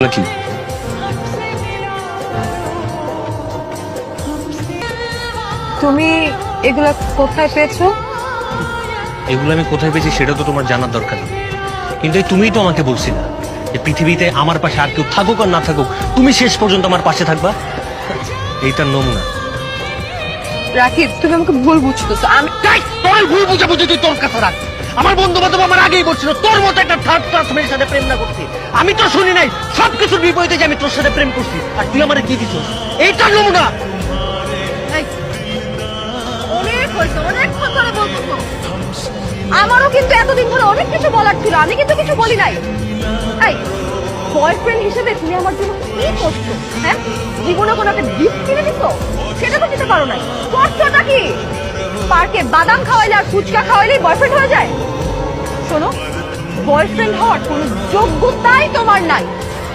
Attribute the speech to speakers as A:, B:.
A: নাকি?
B: তুমি এগুলা কোথায় পেয়েছো?
A: এগুলো আমি কোথায় পেয়েছি সেটা তো তোমার জানার দরকার নেই, কিন্তু তুমিই তো আমাকে বলছিলে যে পৃথিবীতে আমার পাশে আর কেউ থাকুক আর না থাকুক তুমি শেষ পর্যন্ত আমার পাশে থাকবা। এইটার নমুনা।
B: রাকিব, তুমি আমাকে ভুল বুঝতেছো। আমি
A: তোর ভুল বুঝাবুঝি তুই তোর কাছে রাখ। আমার বন্ধু বান্ধব আমার আগেই বলছিল তোর মতো একটা থার্ড ক্লাস মেয়ের সাথে প্রেম না করছি। আমি তো শুনি নাই সবকিছুর বিপরীতে যে আমি তোর সাথে প্রেম করছি, আর তুই আমার কি দিচ্ছ? এইটার নমুনা।
B: অনেক হয়েছে, অনেকক্ষণ ধরে বলতেছো। আমারও কিন্তু এতদিন ধরে অনেক কিছু বলার ছিল, আমি কিন্তু কিছু বলি নাই। এই বয়ফ্রেন্ড হিসেবে তুমি আমার জন্য কি করছো? হ্যাঁ, জীবনে কোনো একটা গিফট কিনে দিছো? সেটা তো দিতে পারো নাই। করছোটা কি? পার্কে বাদাম খাওয়াইলে আর ফুচকা খাওয়াইলেই বয়ফ্রেন্ড হয়ে যায়? শোনো, বয়ফ্রেন্ড হওয়ার কোনো যোগ্যতাই তোমার নাই।